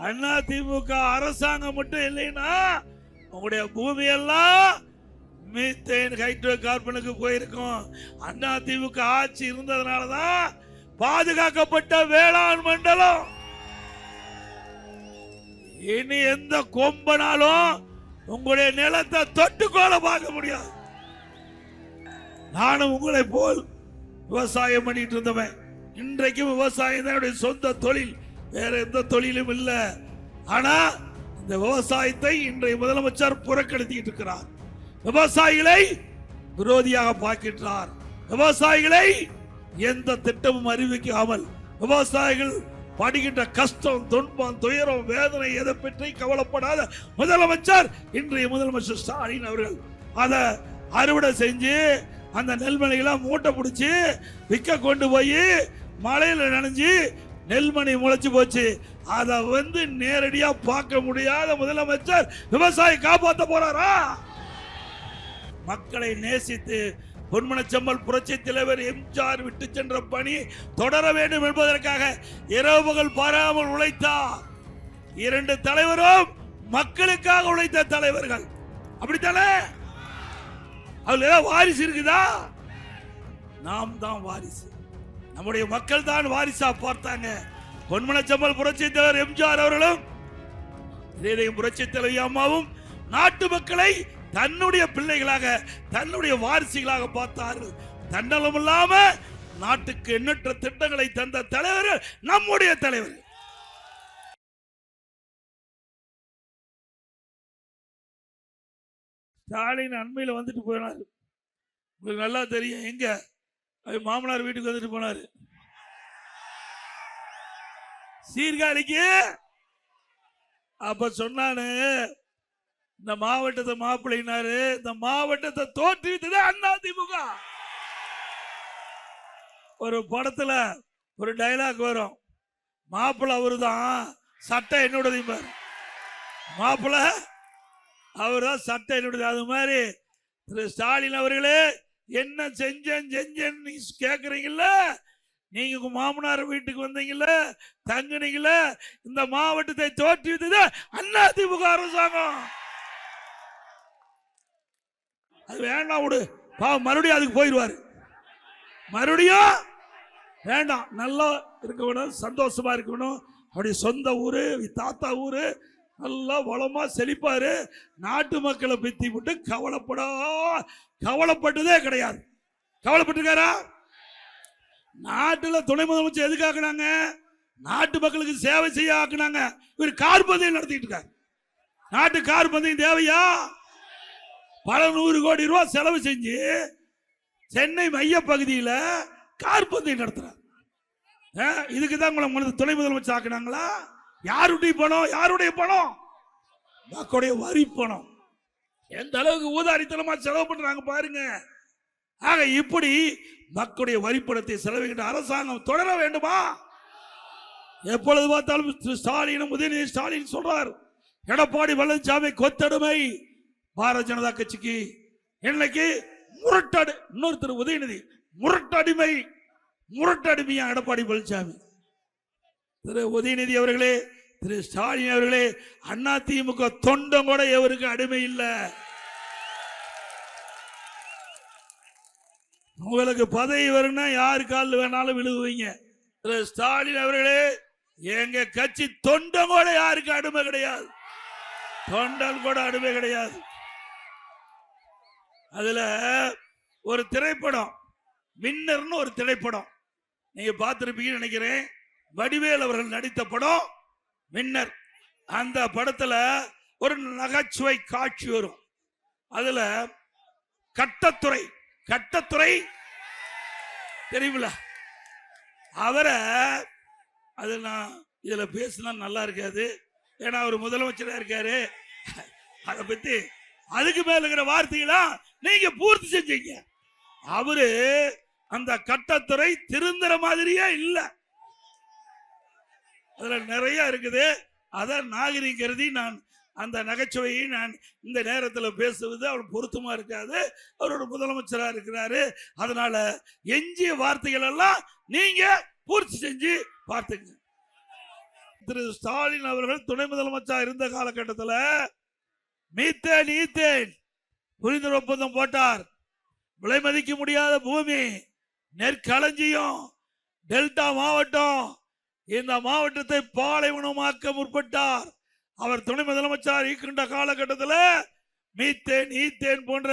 அண்ணா திமுக அரசாங்கம் மட்டும் இல்லைன்னா உங்களுடைய பூமி எல்லாம் மீத்தேன் ஹைட்ரோ கார்பனுக்கு போயிருக்கும். அண்ணா திமுக ஆட்சி இருந்ததுனாலதான் பாதுகாக்கப்பட்ட வேளாண் மண்டலம். இனி எந்த கொம்பனாலும் உங்களுடைய நிலத்தை தொட்டுக்கோல பார்க்க முடியாது. நானும் உங்களை போல் விவசாயம் பண்ணிட்டு இருந்தவன். இன்றைக்கும் விவசாயம் தான் என்னுடைய சொந்த தொழில், வேற எந்த தொழிலும் இல்லை. ஆனா இந்த விவசாயத்தை இன்றைய முதலமைச்சர் புறக்கணித்துட்டு இருக்கிறார். விவசாயிகளை விரோதியாக பார்க்கின்றார். விவசாயிகளை எந்த திட்டமும் அறிவிக்காமல் விவசாயிகள் படுகின்ற கஷ்டம், துன்பம், துயரம், வேதனை எதை பற்றி கவலைப்படாத முதலமைச்சர் இன்றைய முதலமைச்சர் ஸ்டாலின் அவர்கள் அதை அறுவடை செஞ்சு அந்த நெல்மணிகளை மூட்டை பிடிச்சி விற்க கொண்டு போய் மழையில நனைஞ்சு நெல்மணி முளைச்சு போச்சு. அதை நேரடியா பார்க்க முடியாத முதலமைச்சர் விவசாயி காப்பாற்ற போறாரா? மக்களை நேசித்து பொன்மனச்செம்மல் புரட்சி தலைவர் எம்ஜிஆர் விட்டு சென்ற பணி தொடர வேண்டும் என்பதற்காக இரவு பகல் பாராமல் உழைத்தார். இரண்டு தலைவரும் மக்களுக்காக உழைத்த தலைவர்கள். அப்படித்தானே? அதுல வாரிசு இருக்குதா? நாம் தான் வாரிசு. நம்முடைய மக்கள் தான் வாரிசா பார்த்தாங்க. பொன்மனச்செம்மல் புரட்சி தலைவர் எம்ஜிஆர் அவர்களும் புரட்சி தலைவி அம்மாவும் நாட்டு மக்களை தன்னுடைய பிள்ளைகளாக, தன்னுடைய வாரிசுகளாக பார்த்தார்கள். தன்னலம் இல்லாம நாட்டுக்கு எண்ணற்ற திட்டங்களை தந்த தலைவர்கள் நம்முடைய தலைவர்கள். ஸ்டாலின் அண்மையில் வந்துட்டு போனார். உங்களுக்கு நல்லா தெரியும். எங்க மாமனார் வீட்டுக்கு வந்துட்டு போனாரு. சீர்காழிக்கு. அப்ப சொன்னானு இந்த மாவட்டத்தை மாப்பிள்ளைனாரு. இந்த மாவட்டத்தை தோற்றுவித்தது அண்ணா திமுக. ஒரு படத்துல ஒரு டைலாக் வரும், மாப்பிள்ள அவருதான், சட்டை என்னோடது. மாப்பிள்ள அவர்தான், சட்டை என்னோடது. அது மாதிரி திரு ஸ்டாலின் அவர்களே, என்ன செஞ்சேன்னு நீ கேக்குறீங்கல்ல, நீங்க உங்க மாமனார் வீட்டுக்கு வந்தீங்கல்ல, தங்குனீங்கல்ல, இந்த மாவட்டத்தை தோற்றுவித்தது அண்ணா திமுக அரசாங்கம். அது வேண்டாம், விடு. மறுபடியும் அதுக்கு போயிடுவாரு. மறுபடியும் வேண்டாம். நல்லா இருக்கணும், சந்தோஷமா இருக்கணும். அப்படி சொந்த ஊரு, தாத்தா ஊரு, நல்லா வளமா செழிப்பாரு. நாட்டு மக்களை பத்தி விட்டு கவலைப்பட்டதே கிடையாது. கவலைப்பட்டிருக்காரா? நாட்டுல துணை முதலமைச்சர் எதுக்கு ஆக்குனாங்க? நாட்டு மக்களுக்கு சேவை செய்ய ஆக்குனாங்க. இவர் கார் பந்தயம் நடத்திட்டு இருக்காரு. நாட்டு கார் பந்தயம் தேவையா? பல 100 கோடி ரூபாய் செலவு செஞ்சு சென்னை மைய பகுதியில் கார் பந்தயம் நடத்துறாங்க. இதுக்குதான் உங்களை துணை முதலமைச்சர் ஆக்குனாங்களா? யாருடைய பணம்? யாருடைய பணம்? மக்களுடைய வரி பணம். எந்த அளவுக்கு ஊதாரித்தனமா செலவு பண்றாங்க பாருங்க. ஆக இப்படி மக்களுடைய வரி பணத்தை செலவிக்கின்ற அரசாங்கம் தொடர வேண்டுமா? எப்பொழுது பார்த்தாலும் ஸ்டாலினும் உதயநிதி ஸ்டாலின் சொல்றார், எடப்பாடி பழனிசாமி கொத்தடிமை. பாரதிய ஜனதா கட்சிக்கு இன்னைக்கு முரட்டடி. இன்னொருத்தர் உதயநிதி முரட்டடிமையா எடப்பாடி பழனிசாமி. திரு உதயநிதி அவர்களே, திரு ஸ்டாலின் அவர்களே, அண்ணா திமுக தொண்டம் கூட எவருக்கு அடிமை இல்லை. உங்களுக்கு பதவி வரும்னா யாரு காலில் வேணாலும் விழுகுவீங்க. திரு ஸ்டாலின் அவர்களே, எங்க கட்சி தொண்டம் கூட யாருக்கு அடிமை கிடையாது. தொண்டன் கூட அடிமை கிடையாது. அதுல ஒரு திரைப்படம், மின்னர்னு ஒரு திரைப்படம், நீங்க பார்த்திருப்பீங்கன்னு நினைக்கிறேன். வடிவேல் அவர்கள் நடித்த படம் மின்னர். அந்த படத்துல ஒரு நகைச்சுவை காட்சி வரும். அதுல கட்டத்துறை தெரியுமில்ல, அவரை அது நான் இதுல பேசினா நல்லா இருக்காது. ஏன்னா அவர் முதலமைச்சரா இருக்காரு. அதை பத்தி அதுக்கு மேல இருக்கிற வார்த்தைகளா நீங்க பூர்த்தி செஞ்சீங்க. அவரு அந்த கட்டத்துறை திருந்துற மாதிரியே இல்ல. அதுல நிறைய இருக்குது. அதான் நாகரிகம் கருதி நான் அந்த நகைச்சுவையை நான் இந்த நேரத்தில் பேசுவது அவர் பொருத்தமா இருக்காது. அவரோட முதலமைச்சரா இருக்கிறாரு. அதனால எஞ்சிய வார்த்தைகள் எல்லாம் நீங்க பூர்த்தி செஞ்சு பார்த்துங்க. திரு ஸ்டாலின் அவர்கள் துணை முதலமைச்சர் இருந்த காலகட்டத்தில் மீத்தேன் ஈத்தேன் புரிந்துணர்வு ஒப்பந்தம் போட்டார். விலை மதிக்க முடியாத பூமி, நெற்களஞ்சியம், டெல்டா மாவட்டம், இந்த மாவட்டத்தை பாலைவனமாக்க முற்பட்டார். அவர் துணை முதலமைச்சர் இருக்கின்ற காலகட்டத்தில் மீத்தேன் ஈத்தேன் போன்ற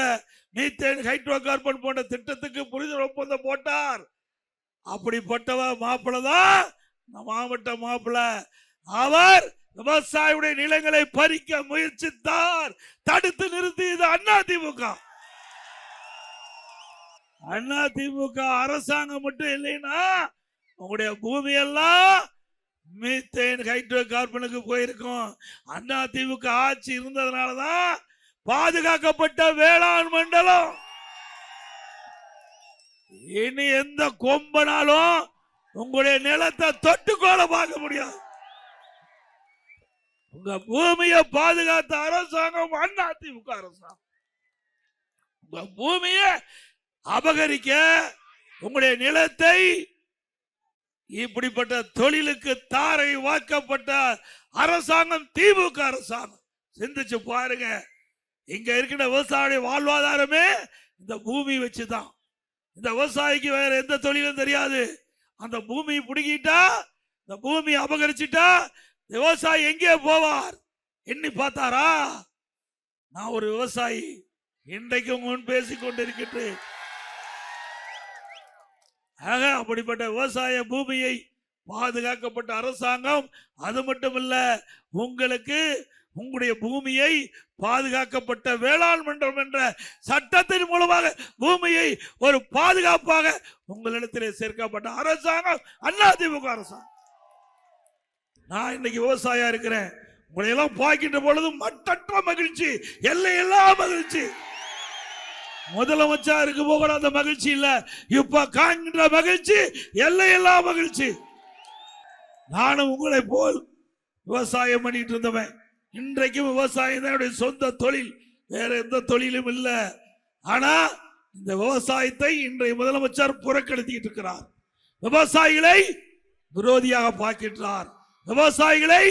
மீத்தேன் ஹைட்ரோ கார்பன் போன்ற திட்டத்துக்கு புரிந்துணர்வு ஒப்பந்தம் போட்டார். அப்படிப்பட்டவ மாப்பிள்ள தான் மாவட்ட மாப்பிள்ள. அவர் விவசாயியுடைய நிலங்களை பறிக்க முயற்சித்தார், தடுத்து நிறுத்தியது அதிமுக. அதிமுக அரசாங்கம் மட்டும் இல்லைன்னா உங்களுடைய பூமி எல்லாம் மீத்தேன் ஹைட்ரோ கார்பனுக்கு போயிருக்கும். அதிமுக ஆட்சி இருந்ததுனாலதான் பாதுகாக்கப்பட்ட வேளாண் மண்டலம். இனி எந்த கொம்பனாலும் உங்களுடைய நிலத்தை தொட்டுக்கோல பார்க்க முடியாது. உங்க பூமியை பாதுகாத்த அரசாங்கம் அதிமுக அரசாங்கம். உங்க பூமியை அபகரிக்க, உங்களுடைய நிலத்தை இப்படிப்பட்ட தொழிலுக்கு தாரை வாக்கப்பட்ட அரசாங்கம் திமுக அரசாங்கம். சிந்திச்சு பாருங்க. இங்க இருக்கிற விவசாய வாழ்வாதாரமே இந்த பூமி வச்சுதான். இந்த விவசாயிக்கு வேற எந்த தொழிலும் தெரியாது. அந்த பூமியை பிடிக்கிட்டா, இந்த பூமியை அபகரிச்சுட்டா விவசாயி எங்கே போவார்? எண்ணி பார்த்தாரா? நான் ஒரு விவசாயி, இன்றைக்கு முன் பேசிக் கொண்டிருக்கிறேன். ஆக அப்படிப்பட்ட விவசாய பூமியை பாதுகாக்கப்பட்ட அரசாங்கம். அது மட்டுமல்ல, உங்களுக்கு உங்களுடைய பூமியை பாதுகாக்கப்பட்ட வேளாண் மன்றம் என்ற சட்டத்தின் மூலமாக பூமியை ஒரு பாதுகாப்பாக உங்களிடத்திலே சேர்க்கப்பட்ட அரசாங்கம் அதிமுக அரசாங்கம். நான் இன்னைக்கு விவசாயியா இருக்கிறேன். உங்களை எல்லாம் பார்க்கின்ற பொழுது மட்டற்ற மகிழ்ச்சி, எல்லையெல்லாம் மகிழ்ச்சி. முதலமைச்சர் இருக்கு போக அந்த மகிழ்ச்சி இல்ல, இப்ப காண்கின்ற மகிழ்ச்சி எல்லையெல்லாம் மகிழ்ச்சி. நானும் உங்களை போல் விவசாயம் பண்ணிட்டு இருந்தவன். இன்றைக்கும் விவசாயம் தான் என்னுடைய சொந்த தொழில், வேற எந்த தொழிலும் இல்லை. ஆனா இந்த விவசாயத்தை இன்றைய முதலமைச்சர் புறக்கணித்துட்டு இருக்கிறார். விவசாயிகளை விரோதியாக பார்க்கின்றார். விவசாயிகளை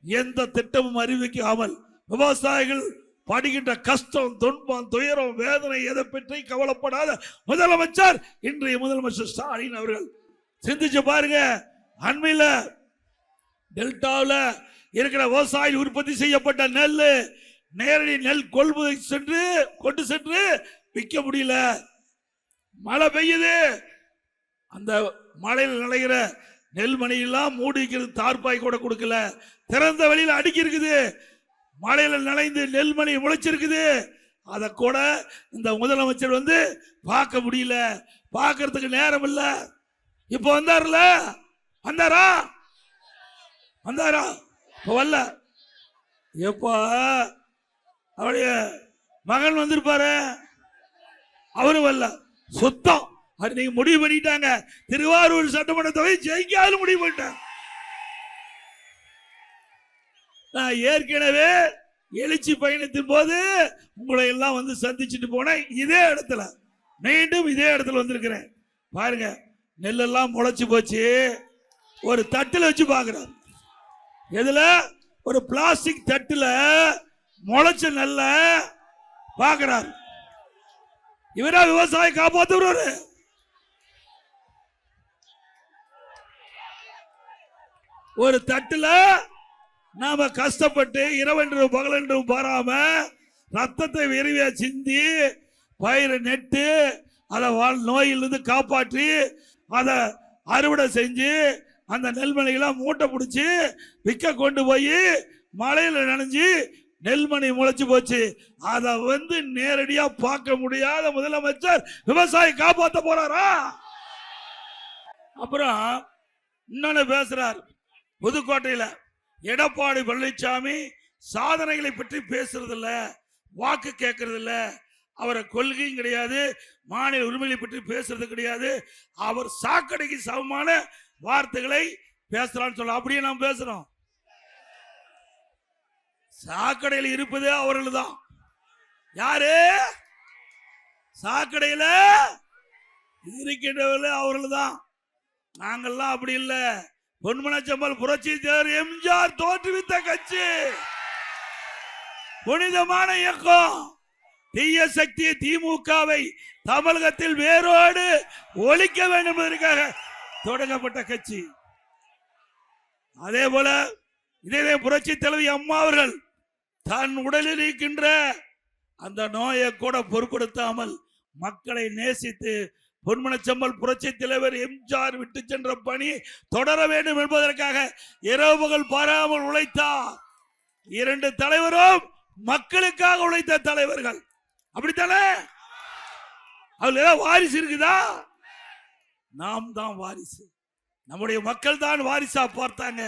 எந்த திட்டமும் அறிவிக்காமல், விவசாயிகள் படுகின்ற கஷ்டம், துன்பம், துயரம், வேதனை எதை பற்றி கவலைப்படாத முதலமைச்சர் இன்றைய முதலமைச்சர் ஸ்டாலின் அவர்கள். சிந்திச்சு பாருங்க. அண்மையில டெல்டாவில் இருக்கிற விவசாயிகள் உற்பத்தி செய்யப்பட்ட நெல் நேரடி நெல் கொள்முதல் கொண்டு சென்று விற்க முடியல. மழை பெய்யுது, அந்த மழையில் நடைகிற நெல்மணியெல்லாம் மூடி இருக்கிறது, தார்பாய் கூட கொடுக்கல, திறந்த வெளியில் அடுக்கி இருக்குது. மழையில நனைந்து நெல்மணி முளைச்சிருக்குது, அதை கூட இந்த முதலமைச்சர் பார்க்க முடியல, பார்க்கறதுக்கு நேரம் இல்ல. இப்ப வந்தாருல, வந்தாரா வரல. எப்ப அவருடைய மகன் வந்திருப்பாரு, அவரும் வரல. சுத்தம் நீங்க முடிவு பண்ணிட்டாங்க. திருவாரூர் சட்டமன்ற தொகை ஜெயிக்காது முடிவு பண்ணிட்டாங்க. நான் ஏற்கனவே எழுச்சி பயணத்தின் போது உங்களை எல்லாம் சந்திச்சுட்டு போனேன். இதே இடத்துல மீண்டும் இதே இடத்துல வந்திருக்கிறேன். பாருங்க, நெல்லெல்லாம் முளைச்சு போச்சு. ஒரு தட்டுல வச்சு பாக்குறாரு. எதுல? ஒரு பிளாஸ்டிக் தட்டுல முளைச்ச நெல்ல பாக்குறாரு. இவரா விவசாய காப்பாத்துறாரு. ஒரு தட்டுல நாம கஷ்டப்பட்டு இரவென்றும் பகலென்றும் பாராம ரத்தத்தை விரிவியா சிந்தி பயிரை நெட்டு அதை நோயிலிருந்து காப்பாற்றி அதை அறுவடை செஞ்சு அந்த நெல்மணிகளாம் மூட்டை பிடிச்சி விற்க கொண்டு போய் மழையில நனைஞ்சு நெல்மணி முளைச்சு போச்சு. அதை நேரடியா பார்க்க முடியாத முதலமைச்சர் விவசாயி காப்பாற்ற போறாரா? அப்புறம் இன்னொன்னு பேசுறார். புதுக்கோட்டையில எடப்பாடி பழனிசாமி சாதனைகளை பற்றி பேசுறது இல்ல, வாக்கு கேட்கறது இல்ல, அவரை கொள்கையும் கிடையாது, மாநில உரிமைகளை பற்றி பேசுறது கிடையாது. அவர் சாக்கடைக்கு சமமான வார்த்தைகளை பேசுறான்னு சொல்ல. அப்படியே நாம் பேசுறோம். சாக்கடையில் இருப்பது அவர்கள் தான். யாரு? சாக்கடையில இருக்கின்றவர்கள் அவர்கள் தான். நாங்கள்லாம் அப்படி இல்லை. பொன்மனச்செம்மல் புரட்சி தலைவர் எம்ஜிஆர் தோற்றுவித்த கட்சி, புனிதமான இயக்கம். தீய சக்தி திமுகவை தமிழகத்தில் வேரோடு ஒழிக்க வேண்டும் என்பதற்காக தொடங்கப்பட்ட கட்சி. அதே போல இதே புரட்சி தலைவி அம்மா அவர்கள் தன் உடலில் இருக்கின்ற அந்த நோயை கூட பொருட்படுத்தாமல் மக்களை நேசித்து பொன்மனச்செம்மல் புரட்சி தலைவர் எம்ஜிஆர் விட்டு சென்ற பணி தொடர வேண்டும் என்பதற்காக இரவு பகல் பாராமல் உழைத்தார். இரண்டு தலைவரும் மக்களுக்காக உழைத்த தலைவர்கள். அப்படித்தானே? அவள் ஏதாவது வாரிசு இருக்குதா? நாம் தான் வாரிசு. நம்முடைய மக்கள் தான் வாரிசா பார்த்தாங்க.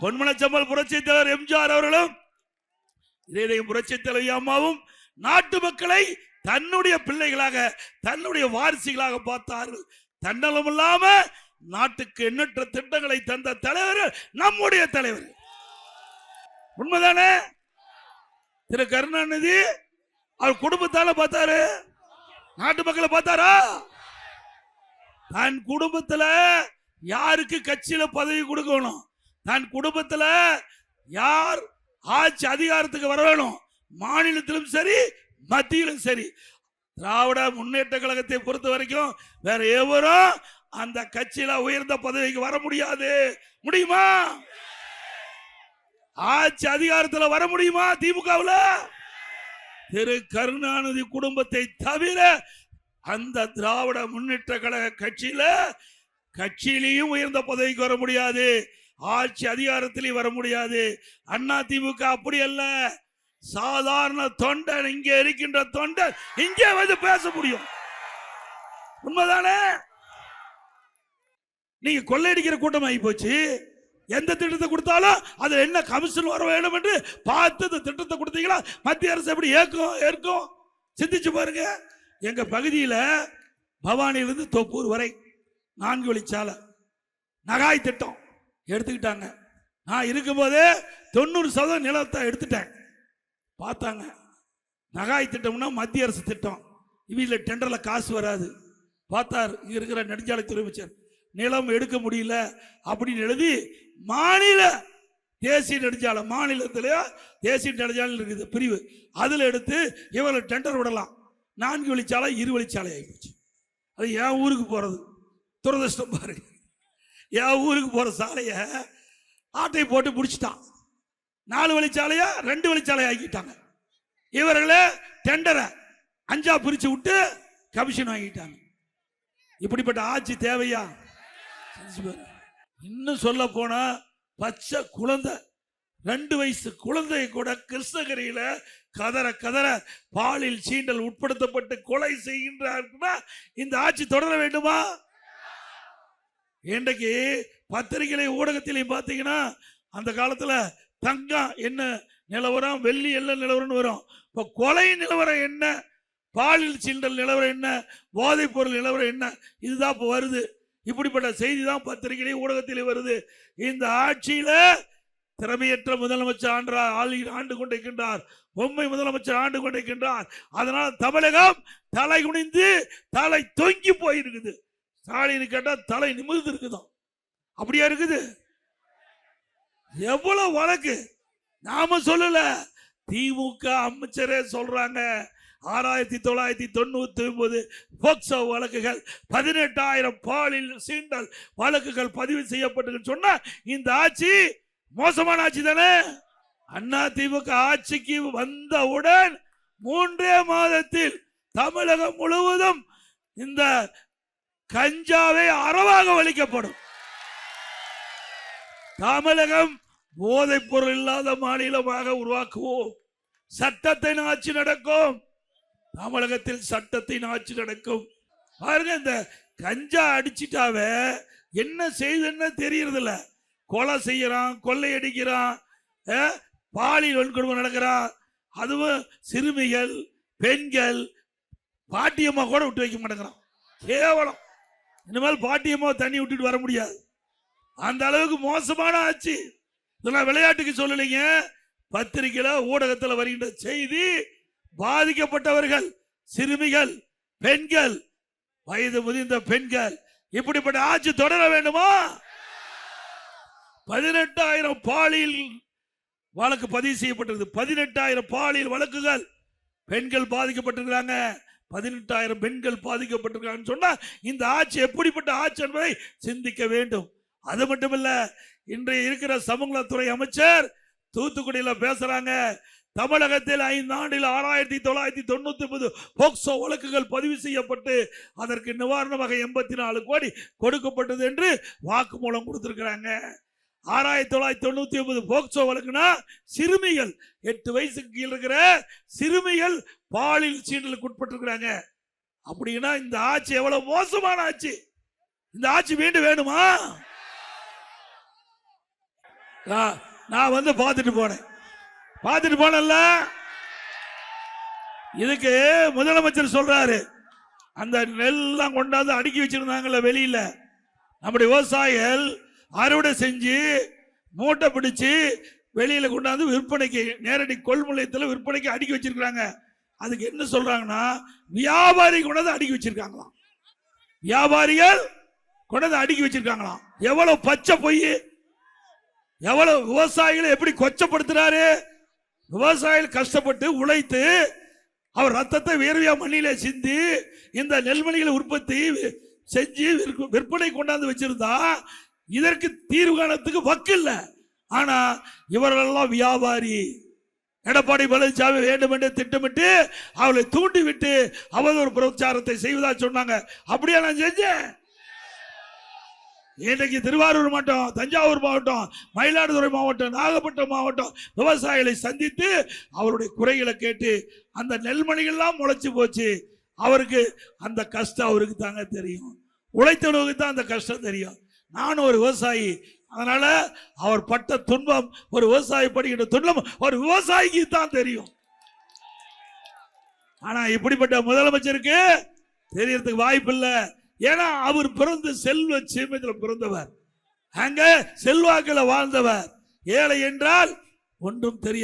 பொன்மனச்செம்மல் புரட்சி தலைவர் எம்ஜிஆர் அவர்களும் இதே புரட்சி தலைவி அம்மாவும் நாட்டு மக்களை தன்னுடைய பிள்ளைகளாக தன்னுடைய வாரிசுகளாக பார்த்தார்கள். தன்னலம் இல்லாம நாட்டுக்கு எண்ணற்ற திட்டங்களை தந்த தலைவர் நம்முடைய தலைவர். உண்மைதானே? திரு கருணாநிதி அவர் குடும்பத்தால பார்த்தாரு, நாட்டு மக்களை பார்த்தாரா? தன் குடும்பத்துல யாருக்கு கட்சியில பதவி கொடுக்கணும், தன் குடும்பத்துல யார் ஆட்சி அதிகாரத்துக்கு வர வேணும், மாநிலத்திலும் சரி மத்தியிலும் சரி. திராவிட முன்னேற்ற கழகத்தை பொறுத்த வரைக்கும் வேற எவரும் அந்த கட்சியில உயர்ந்த பதவிக்கு வர முடியாது. முடியுமா? ஆட்சி அதிகாரத்தில் வர முடியுமா திமுகவில்? திரு கருணாநிதி குடும்பத்தை தவிர அந்த திராவிட முன்னேற்ற கழக கட்சியிலையும் உயர்ந்த பதவிக்கு வர முடியாது, ஆட்சி அதிகாரத்திலையும் வர முடியாது. அண்ணா திமுக அப்படி அல்ல. சாதாரண தொண்டன், இங்கே இருக்கின்ற தொண்டன் இங்கே வந்து பேச முடியும். உண்மைதானே? நீங்க கொள்ளையடிக்கிற கூட்டம் ஆகி போச்சு. எந்த திட்டத்தை கொடுத்தாலும் அதுல என்ன கமிஷன் வர வேண்டும் என்று பார்த்து திட்டத்தை கொடுத்தீங்களா? மத்திய அரசு எப்படி ஏற்கும்? சிந்திச்சு பாருங்க. எங்க பகுதியில் பவானியிலிருந்து தோப்பூர் வரை 4 வழிச்சாலை நகாய் திட்டம் எடுத்துக்கிட்டாங்க. நான் இருக்கும்போதே 90% நிலத்தை எடுத்துட்டேன். பார்த்தாங்க நகாய் திட்டம்னா மத்திய அரசு திட்டம், இவங்கள டெண்டர்ல காசு வராது. பார்த்தார் இங்க இருக்கிற நெடுஞ்சாலைத்துறை அமைச்சர், நிலம் எடுக்க முடியல அப்படின்னு எழுதி மாநில தேசிய நெடுஞ்சாலை, மாநிலத்திலேயோ தேசிய நெடுஞ்சாலை இருக்குது பிரிவு, அதில் எடுத்து இவங்களை டெண்டர் விடலாம். 4 வழிச்சாலை 2 வழிச்சாலை ஆகிப்போச்சு. அது என் ஊருக்கு போறது துரதிருஷ்டம் பாருங்க. என் ஊருக்கு போற சாலையை ஆட்டை போட்டு முடிச்சுட்டான். 4 வழிச்சாலையா 2 வழிச்சாலை ஆக்கிட்டாங்க. இவர்களே டெண்டரை 5ஆ பிரிச்சு விட்டு கமிஷன் வாங்கிட்டாங்க. இப்படிப்பட்ட ஆட்சி தேவையா? இன்னும் சொல்ல போனா பச்சை குழந்தை 2 வயசு குழந்தை கூட கிருஷ்ணகிரியில கதற பாலில் சீண்டல் உட்படுத்தப்பட்டு கொலை செய்கின்றார்னா இந்த ஆட்சி தொடர வேண்டுமா? இன்றைக்கு பத்திரிகை ஊடகத்திலையும் பார்த்தீங்கன்னா அந்த காலத்துல தங்கம் என்ன நிலவரம், வெள்ளி என்ன நிலவரம் வரும். இப்போ கொலை நிலவரம் என்ன, பாலியல் சீண்டல் நிலவரம் என்ன, போதைப் பொருள் நிலவரம் என்ன, இதுதான் இப்போ வருது. இப்படிப்பட்ட செய்தி தான் பத்திரிகை ஊடகத்திலே வருது. இந்த ஆட்சியில திறமையற்ற முதலமைச்சர் ஆண்டு கொண்டிருக்கின்றார், பொம்மை முதலமைச்சர் ஆண்டு கொண்டிருக்கின்றார். அதனால் தமிழகம் தலை குனிந்து தலை தொங்கி போயிருக்குது. ஸ்டாலின் கேட்டா தலை நிமிர்ந்து இருக்குதான். அப்படியா இருக்குது? எவ்வளவு வழக்கு நாம சொல்லல, திமுக அமைச்சரே சொல்றாங்க. 6999 போக்சோ வழக்குகள், 18,000 பாலியல் சீண்டல் வழக்குகள் பதிவு செய்யப்பட்டு சொன்னா இந்த ஆட்சி மோசமான ஆட்சி தானே? அண்ணா திமுக ஆட்சிக்கு வந்தவுடன் 3 மாதத்தில் தமிழகம் முழுவதும் இந்த கஞ்சாவை அறவாக ஒழிக்கப்படும். தமிழகம் போதைப் பொருள் இல்லாத மாநிலமாக உருவாக்குவோம். சட்டத்தின் ஆட்சி நடக்கும். தமிழகத்தில் சட்டத்தின் ஆட்சி நடக்கும். பாருங்க, இந்த கஞ்சா அடிச்சிட்டாவே என்ன செய்யுதுன்னு தெரியறது இல்ல. கொலை செய்யறான், கொள்ளையடிக்கிறான், பாலியல் வன்கொடுமை நடக்கிறான். அதுவும் சிறுமிகள், பெண்கள், பாட்டியம்மா கூட விட்டு வைக்க மாட்டேங்கிறான். கேவலம். இனிமேல் பாட்டியம்மா தண்ணி விட்டுட்டு வர முடியாது. அந்த அளவுக்கு மோசமான ஆட்சி. இதெல்லாம் விளையாட்டுக்கு சொல்லலைங்க. பத்திரிகையில ஊடகத்தில் வருகின்ற செய்தி, பாதிக்கப்பட்டவர்கள் சிறுமிகள், பெண்கள், வயது முதிர்ந்த பெண்கள். இப்படிப்பட்ட ஆட்சி தொடர வேண்டுமா? 18,000 பாலியல் வழக்கு பதிவு செய்யப்பட்டிருக்கு. 18,000 பாலியல் வழக்குகள். பெண்கள் பாதிக்கப்பட்டிருக்கிறாங்க. 18,000 பெண்கள் பாதிக்கப்பட்டிருக்காங்கன்னு சொன்னா இந்த ஆட்சி எப்படிப்பட்ட ஆட்சி என்பதை சிந்திக்க வேண்டும். அது மட்டுமல்ல, இன்றைய இருக்கிற சமூகத்துறை அமைச்சர் தூத்துக்குடியில பேசுறாங்க. தமிழகத்தில் 5 ஆண்டில் 6,999 போக்சோ வழக்குகள் பதிவு செய்யப்பட்டு அதற்கு நிவாரணமாக 84 கோடி கொடுக்கப்பட்டது என்று வாக்குமூலம் கொடுத்திருக்கிறாங்க. 6,999 போக்சோ வழக்குனா சிறுமிகள், 8 வயசுக்கு கீழே இருக்கிற சிறுமிகள் பாலியல் சீண்டலுக்கு உட்பட்டிருக்கிறாங்க. அப்படின்னா இந்த ஆட்சி எவ்வளவு மோசமான ஆட்சி. இந்த ஆட்சி மீண்டும் வேணுமா? நான் வந்து பார்த்துட்டு போனேன்ல. இதுக்கு முதலமைச்சர் சொல்றாரு, அந்த நெல்லாம் கொண்டாந்து அடுக்கி வச்சிருந்தாங்கல்ல வெளியில, நம்முடைய விவசாயிகள் அறுவடை செஞ்சு மூட்டை பிடிச்சு வெளியில கொண்டாந்து விற்பனைக்கு, நேரடி கொள்முதலத்தில் விற்பனைக்கு அடுக்கி வச்சிருக்காங்க. அதுக்கு என்ன சொல்றாங்கன்னா, வியாபாரி கொண்டாந்து அடுக்கி வச்சிருக்காங்களாம். வியாபாரிகள் கொண்டாந்து அடுக்கி வச்சிருக்காங்களாம். எவ்வளவு பச்சை பொய்! எவ்வளவு விவசாயிகளை எப்படி கொச்சப்படுத்துறாரு! விவசாயிகள் கஷ்டப்பட்டு உழைத்து அவர் ரத்தத்தை வேர்வையா மண்ணில சிந்தி இந்த நெல்மணிகளை உற்பத்தி செஞ்சு விற்பனை கொண்டாந்து வச்சிருந்தா இதற்கு தீர்வு காணத்துக்கு வக்கு இல்ல. ஆனா இவர்களெல்லாம் வியாபாரி. எடப்பாடி பழனிசாமி வேண்டும் என்று திட்டமிட்டு அவளை தூண்டிவிட்டு அவதூறு பிரச்சாரத்தை செய்வதா சொன்னாங்க. அப்படியே நான் செஞ்சேன். இன்றைக்கு திருவாரூர் மாவட்டம், தஞ்சாவூர் மாவட்டம், மயிலாடுதுறை மாவட்டம், நாகப்பட்டினம் மாவட்டம் விவசாயிகளை சந்தித்து அவருடைய குறைகளை கேட்டு அந்த நெல்மணிகள்லாம் முளைச்சு போச்சு. அவருக்கு அந்த கஷ்டம் அவருக்கு தாங்க தெரியும். உழைத்தவனுக்கு தான் அந்த கஷ்டம் தெரியும். நானும் ஒரு விவசாயி. அதனால அவர் பட்ட துன்பம், ஒரு விவசாயி படுகின்ற துன்பம் ஒரு விவசாயிக்கு தான் தெரியும். ஆனா இப்படிப்பட்ட முதலமைச்சருக்கு தெரியறதுக்கு வாய்ப்பு இல்லை. ஏன்னா அவர் பிறந்த செல்வ சீமையில் பிறந்தவர், அங்க செல்வாக்கில் வாழ்ந்தவர். ஏழை என்றால் ஒன்றும் தெரியாது.